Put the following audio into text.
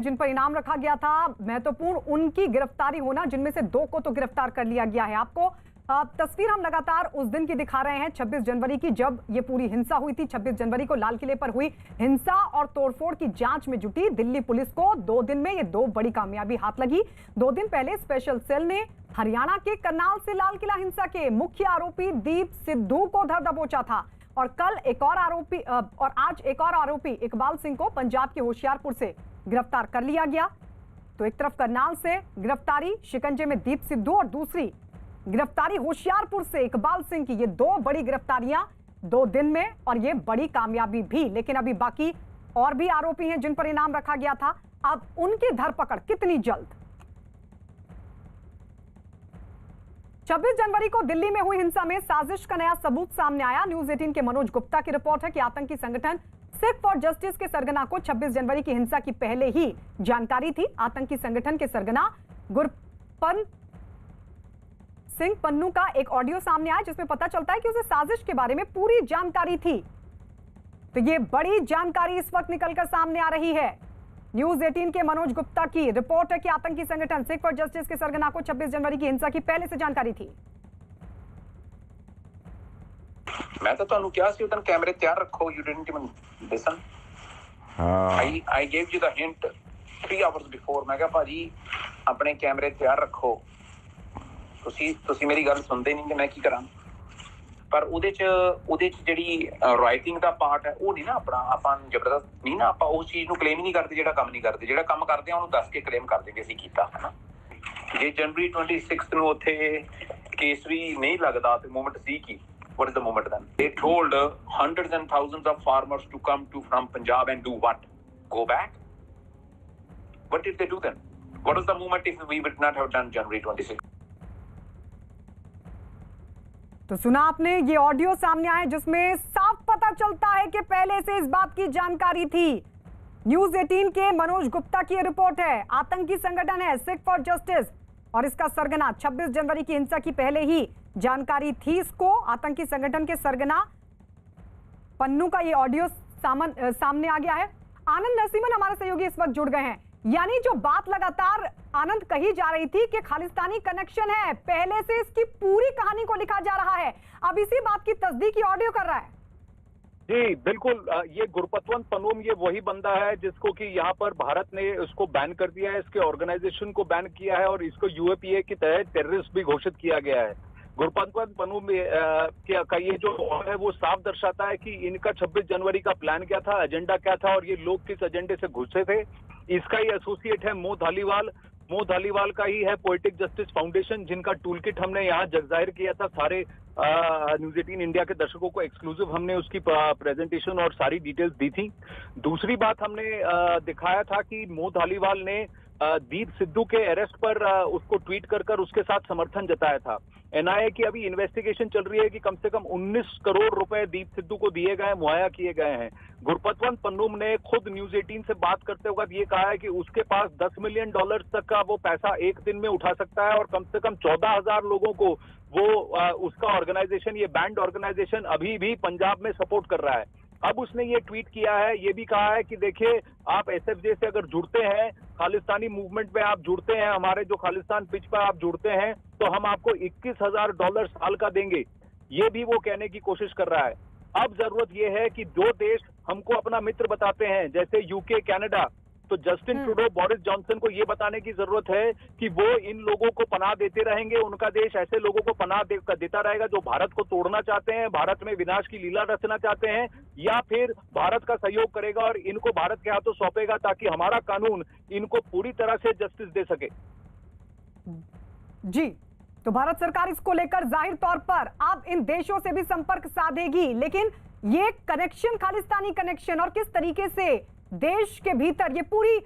जिन पर इनाम रखा गया था महत्वपूर्ण उनकी गिरफ्तारी होना, जिनमें से 2 को तो गिरफ्तार कर लिया गया है। आपको तस्वीर हम लगातार उस दिन की दिखा रहे हैं, 26 जनवरी की, जब ये पूरी हिंसा हुई थी। 26 जनवरी को लाल किले पर हुई हिंसा और तोड़फोड़ की जांच में जुटी दिल्ली पुलिस को 2 दिन में ये 2 बड़ी कामयाबी हाथ लगी। 2 दिन पहले स्पेशल सेल ने हरियाणा के करनाल से लाल किला हिंसा के मुख्य आरोपी दीप सिद्धू को धर दबोचा था और कल एक और आरोपी और आज एक और आरोपी इकबाल सिंह को पंजाब के होशियारपुर से गिरफ्तार कर लिया गया। तो एक तरफ करनाल से गिरफ्तारी शिकंजे में दीप सिद्धू और दूसरी गिरफ्तारी होशियारपुर से इकबाल सिंह की, ये 2 बड़ी गिरफ्तारियां 2 दिन में और ये बड़ी कामयाबी भी। लेकिन अभी बाकी और भी आरोपी हैं जिन पर इनाम रखा गया था, अब उनकी धरपकड़ कितनी जल्द। 26 जनवरी को दिल्ली में हुई हिंसा में साजिश का नया सबूत सामने आया। न्यूज 18 के मनोज गुप्ता की रिपोर्ट है कि आतंकी संगठन सिख फॉर जस्टिस के सरगना को 26 जनवरी की हिंसा की पहले ही जानकारी थी। आतंकी संगठन के सरगना गुरपन सिंह पन्नू का एक ऑडियो सामने आया जिसमें पता चलता है कि उसे साजिश के बारे में पूरी जानकारी थी। तो ये बड़ी जानकारी इस वक्त निकलकर सामने आ रही है। न्यूज 18 के मनोज गुप्ता की रिपोर्ट है कि आतंकी संगठन सिख फॉर जस्टिस के सरगना को 26 जनवरी की हिंसा की पहले से जानकारी थी। मैं तो ਤੁਹਾਨੂੰ ਕਿਹਾ ਸੀ ਉਦੋਂ ਕੈਮਰੇ ਤਿਆਰ ਰੱਖੋ, you didn't even listen. I gave you the hint 3 hours before. ਮੈਂ ਕਿਹਾ ਭਾਜੀ ਆਪਣੇ ਕੈਮਰੇ ਤਿਆਰ ਰੱਖੋ। ਤੁਸੀਂ ਮੇਰੀ ਗੱਲ ਸੁਣਦੇ ਨਹੀਂ ਕਿ ਮੈਂ ਕੀ ਕਰਾਂ। ਪਰ ਉਹਦੇ ਚ ਜਿਹੜੀ ਰਾਈਟਿੰਗ ਦਾ ਪਾਰਟ ਹੈ ਉਹ ਨਹੀਂ ਨਾ ਆਪਣਾ, ਆਪਾਂ ਜ਼ਬਰਦਸਤ ਨਹੀਂ ਨਾ, ਆਪਾਂ ਉਸ ਚੀਜ਼ ਨੂੰ ਕਲੇਮ ਨਹੀਂ ਕਰਦੇ ਜਿਹੜਾ ਕੰਮ ਨਹੀਂ ਕਰਦੇ। ਜਿਹੜਾ ਕੰਮ ਕਰਦੇ ਆ ਉਹਨੂੰ ਦੱਸ ਕੇ ਕਲੇਮ ਕਰਦੇ ਕਿ ਅਸੀਂ ਕੀਤਾ ਹੈ ਨਾ। ਜੇ ਜਨਵਰੀ 26 ਨੂੰ ਉੱਥੇ ਕੇਸ ਵੀ ਨਹੀਂ ਲੱਗਦਾ ਤੇ movement C Ki, what is the movement then? They told hundreds and thousands of farmers to come from Punjab and do what? Go back? What did they do then? What was the movement if we would not have done January 26? तो सुना आपने, ये audio सामने आया जिसमें साफ पता चलता है कि पहले से इस बात की जानकारी थी। न्यूज 18 के मनोज गुप्ता की रिपोर्ट है। आतंकी संगठन है सिख फॉर जस्टिस और इसका सरगना 26 जनवरी की हिंसा की पहले ही जानकारी थी इसको। आतंकी संगठन के सरगना पन्नू का ये ऑडियो सामने आ गया है। आनंद नरसिम्हन हमारे सहयोगी इस वक्त जुड़ गए हैं। यानी जो बात लगातार आनंद कही जा रही थी कि खालिस्तानी कनेक्शन है, पहले से इसकी पूरी कहानी को लिखा जा रहा है, अब इसी बात की तस्दीक ये ऑडियो कर रहा है। जी बिल्कुल, ये गुरपतवंत पनूम ये वही बंदा है जिसको कि यहाँ पर भारत ने उसको बैन कर दिया है, इसके ऑर्गेनाइजेशन को बैन किया है और इसको यूएपीए के तहत टेररिस्ट भी घोषित किया गया है। गुरपतवंत पनूम का ये जो है वो साफ दर्शाता है कि इनका 26 जनवरी का प्लान क्या था, एजेंडा क्या था और ये लोग किस एजेंडे से घुसे थे। इसका ही एसोसिएट है मोह धालीवाल का ही है पोएटिक जस्टिस फाउंडेशन, जिनका टूल किट हमने यहाँ जाहिर किया था। सारे न्यूज 18 इंडिया के दर्शकों को एक्सक्लूसिव हमने उसकी प्रेजेंटेशन और सारी डिटेल्स दी थी। दूसरी बात हमने दिखाया था कि मोह धालीवाल ने दीप सिद्धू के अरेस्ट पर उसको ट्वीट कर उसके साथ समर्थन जताया था। एनआईए की अभी इन्वेस्टिगेशन चल रही है कि कम से कम 19 करोड़ रुपए दीप सिद्धू को दिए गए, मुहैया किए गए हैं। गुरपतवंत पन्नूम ने खुद न्यूज 18 से बात करते हुए ये कहा है कि उसके पास $10 मिलियन तक का वो पैसा एक दिन में उठा सकता है और कम से कम 14,000 लोगों को वो उसका ऑर्गेनाइजेशन, ये बैंड ऑर्गेनाइजेशन अभी भी पंजाब में सपोर्ट कर रहा है। अब उसने ये ट्वीट किया है, ये भी कहा है कि देखिए आप एसएफजे से अगर जुड़ते हैं, खालिस्तानी मूवमेंट में आप जुड़ते हैं, हमारे जो खालिस्तान पिच पर आप जुड़ते हैं, तो हम आपको $21,000 साल का देंगे। ये भी वो कहने की कोशिश कर रहा है। अब जरूरत ये है कि जो देश हमको अपना मित्र बताते हैं जैसे यूके, कनाडा, तो जस्टिन ट्रूडो, बोरिस जॉनसन को ये बताने की जरूरत है कि वो इन लोगों को पनाह देते रहेंगे। उनका देश ऐसे लोगों को पनाह देता रहेगा जो भारत को तोड़ना चाहते हैं, भारत में विनाश की लीला रचना चाहते हैं, या फिर भारत का सहयोग करेगा और इनको भारत के हाथों सौंपेगा ताकि हमारा कानून इनको पूरी तरह से जस्टिस दे सके। जी, तो भारत सरकार इसको लेकर जाहिर तौर पर अब इन देशों से भी संपर्क साधेगी, लेकिन ये कनेक्शन, खालिस्तानी कनेक्शन और किस तरीके से देश के भीतर ये पूरी